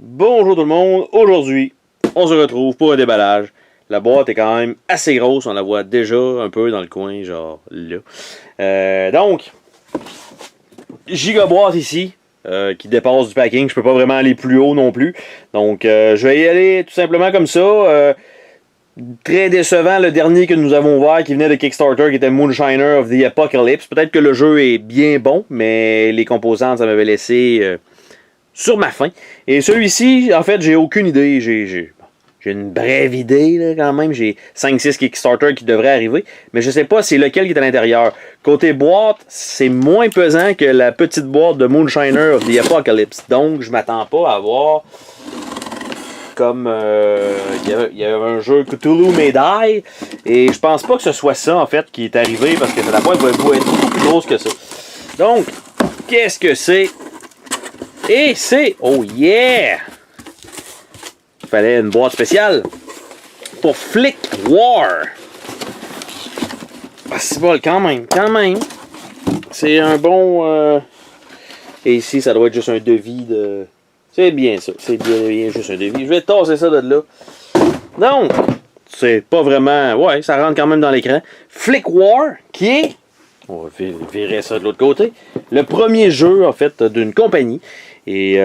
Bonjour tout le monde, aujourd'hui on se retrouve pour un déballage. La boîte est quand même assez grosse, on la voit déjà un peu dans le coin, genre là. Donc, giga boîte ici, qui dépasse du packing, je peux pas vraiment aller plus haut non plus. Donc je vais y aller tout simplement comme ça. Très décevant le dernier que nous avons ouvert qui venait de Kickstarter qui était Moonshiner of the Apocalypse. Peut-être que le jeu est bien bon, mais les composantes ça m'avait laissé sur ma faim. Et celui-ci, en fait, j'ai aucune idée. J'ai une brève idée là, quand même. J'ai 5-6 Kickstarter qui devraient arriver. Mais je sais pas c'est lequel qui est à l'intérieur. Côté boîte, c'est moins pesant que la petite boîte de Moonshiner of the Apocalypse. Donc, je m'attends pas à avoir comme il y avait un jeu Cthulhu May Die. Et je pense pas que ce soit ça en fait qui est arrivé parce que la boîte va être beaucoup plus grosse que ça. Donc, qu'est-ce que c'est? Et c'est, oh yeah! Il fallait une boîte spéciale pour Flick War. Ah, c'est bon, quand même. C'est un bon... Et ici, ça doit être juste un devis de... C'est bien ça, c'est bien juste un devis. Je vais tasser ça de là. Donc, c'est pas vraiment... Ouais, ça rentre quand même dans l'écran. Flick War, qui est... On va virer ça de l'autre côté. Le premier jeu, en fait, d'une compagnie. Et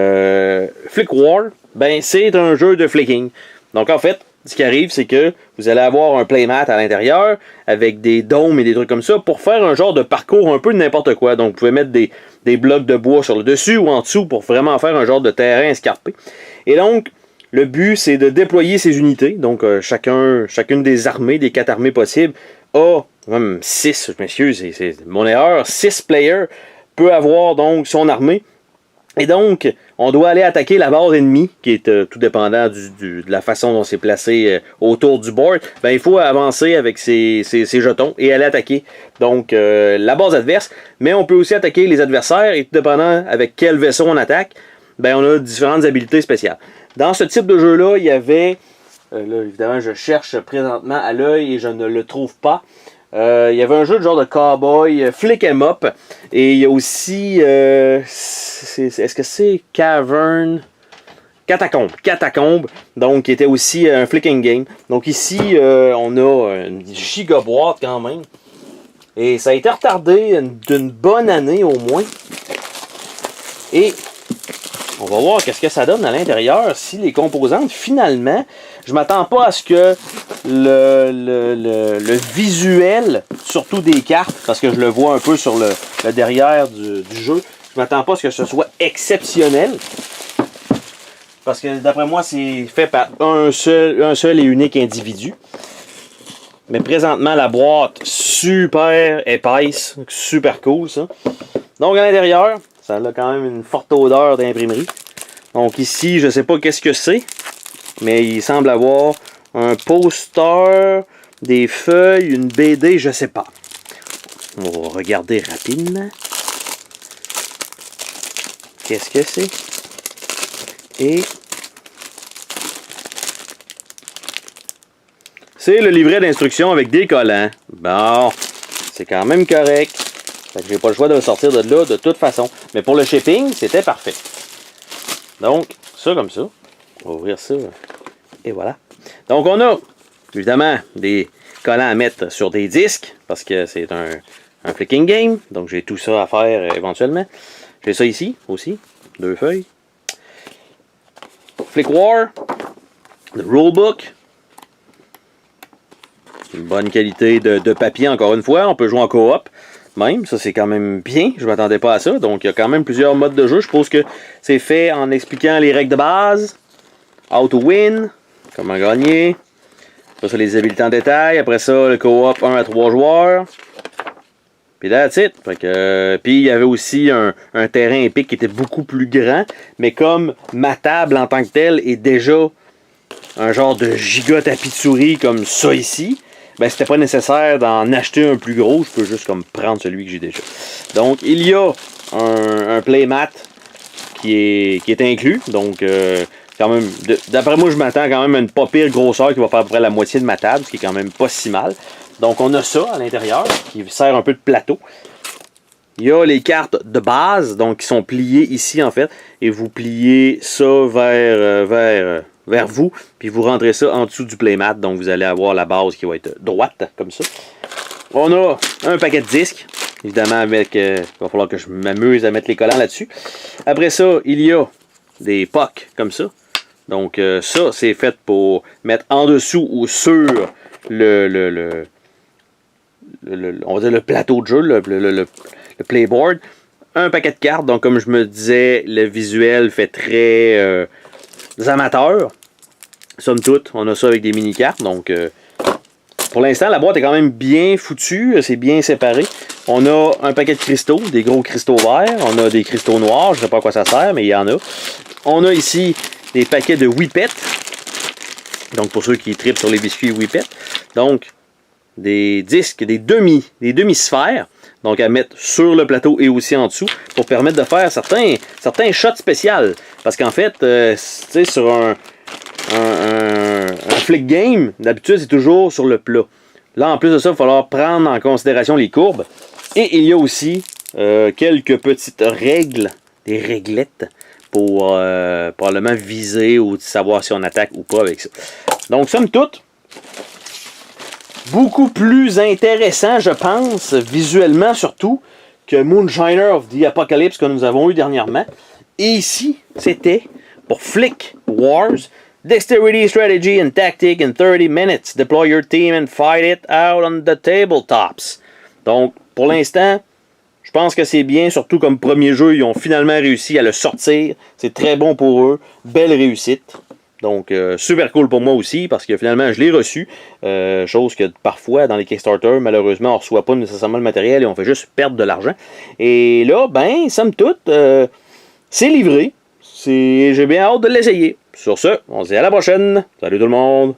Flick War, ben, c'est un jeu de flicking. Donc, en fait, ce qui arrive, c'est que vous allez avoir un playmat à l'intérieur avec des dômes et des trucs comme ça pour faire un genre de parcours un peu de n'importe quoi. Donc, vous pouvez mettre des blocs de bois sur le dessus ou en dessous pour vraiment faire un genre de terrain escarpé. Et donc, le but, c'est de déployer ces unités. Donc, chacune des armées, des 4 armées possibles, a même 6, je m'excuse, c'est mon erreur, 6 players peut avoir donc son armée. Et donc, on doit aller attaquer la base ennemie, qui est tout dépendant de la façon dont c'est placé autour du board. Ben, il faut avancer avec ses jetons et aller attaquer donc la base adverse. Mais on peut aussi attaquer les adversaires et tout dépendant avec quel vaisseau on attaque, ben, on a différentes habiletés spéciales. Dans ce type de jeu-là, il y avait... là, évidemment, je cherche présentement à l'œil et je ne le trouve pas. Il y avait un jeu de genre de cowboy, Flick 'em Up. Et il y a aussi... est-ce que c'est Cavern? Catacombe. Donc, qui était aussi un flicking game. Donc ici, on a une giga boîte quand même. Et ça a été retardé d'une bonne année au moins. Et... on va voir qu'est-ce que ça donne à l'intérieur si les composantes, finalement, je m'attends pas à ce que le visuel, surtout des cartes, parce que je le vois un peu sur le derrière du jeu, je m'attends pas à ce que ce soit exceptionnel. Parce que d'après moi, c'est fait par un seul et unique individu. Mais présentement, la boîte, super épaisse, super cool ça. Donc à l'intérieur, ça a quand même une forte odeur d'imprimerie. Donc ici, je ne sais pas qu'est-ce que c'est, mais il semble avoir un poster, des feuilles, une BD, je ne sais pas. On va regarder rapidement. Qu'est-ce que c'est? Et c'est le livret d'instructions avec des collants. Bon, c'est quand même correct. Fait que j'ai pas le choix de le sortir de là de toute façon. Mais pour le shipping, c'était parfait. Donc, ça comme ça. On va ouvrir ça. Et voilà. Donc, on a, évidemment, des collants à mettre sur des disques. Parce que c'est un flicking game. Donc, j'ai tout ça à faire éventuellement. J'ai ça ici aussi. 2 feuilles. Flick War. Le rulebook. Une bonne qualité de papier, encore une fois. On peut jouer en coop. Même, ça c'est quand même bien, je m'attendais pas à ça, donc il y a quand même plusieurs modes de jeu, je suppose que c'est fait en expliquant les règles de base, how to win, comment gagner, ça c'est les habiletés en détail, après ça le co-op 1 à 3 joueurs, puis that's it. Fait que, puis il y avait aussi un terrain épique qui était beaucoup plus grand, mais comme ma table en tant que telle est déjà un genre de giga tapis de souris comme ça ici, ben c'était pas nécessaire d'en acheter un plus gros, je peux juste comme prendre celui que j'ai déjà. Donc il y a un playmat qui est inclus, donc quand même, d'après moi je m'attends quand même à une pas pire grosseur qui va faire à peu près la moitié de ma table, ce qui est quand même pas si mal. Donc on a ça à l'intérieur, qui sert un peu de plateau. il y a les cartes de base, donc qui sont pliées ici en fait, et vous pliez ça vers vous, puis vous rentrez ça en dessous du playmat, donc vous allez avoir la base qui va être droite, comme ça. On a un paquet de disques, évidemment avec, il va falloir que je m'amuse à mettre les collants là-dessus. Après ça, il y a des pucks, comme ça. Donc ça, c'est fait pour mettre en dessous ou sur on va dire le plateau de jeu, le playboard. Un paquet de cartes, donc comme je me disais, le visuel fait très amateur. Somme toute, on a ça avec des mini-cartes, donc pour l'instant, la boîte est quand même bien foutue, c'est bien séparé. On a un paquet de cristaux, des gros cristaux verts, on a des cristaux noirs, je ne sais pas à quoi ça sert, mais il y en a. On a ici des paquets de Whippet, donc pour ceux qui tripent sur les biscuits Whippet. Donc, des disques, des demi-sphères, donc à mettre sur le plateau et aussi en dessous, pour permettre de faire certains shots spéciaux. Parce qu'en fait, tu sais, sur un flick game, d'habitude, c'est toujours sur le plat. Là, en plus de ça, il va falloir prendre en considération les courbes. Et il y a aussi quelques petites règles, des réglettes, pour probablement viser ou savoir si on attaque ou pas avec ça. Donc, somme toute, beaucoup plus intéressant, je pense, visuellement surtout, que Moonshiner of the Apocalypse que nous avons eu dernièrement. Et ici, c'était pour Flick Wars. Dexterity, strategy, and tactic in 30 minutes. Deploy your team and fight it out on the tabletops. Donc, pour l'instant, je pense que c'est bien, surtout comme premier jeu, ils ont finalement réussi à le sortir. C'est très bon pour eux. Belle réussite. Donc, super cool pour moi aussi, parce que finalement, je l'ai reçu. Chose que parfois, dans les Kickstarter, malheureusement, on ne reçoit pas nécessairement le matériel et on fait juste perdre de l'argent. Et là, ben, somme toute, c'est livré. J'ai bien hâte de l'essayer. Sur ce, on se dit à la prochaine. Salut tout le monde!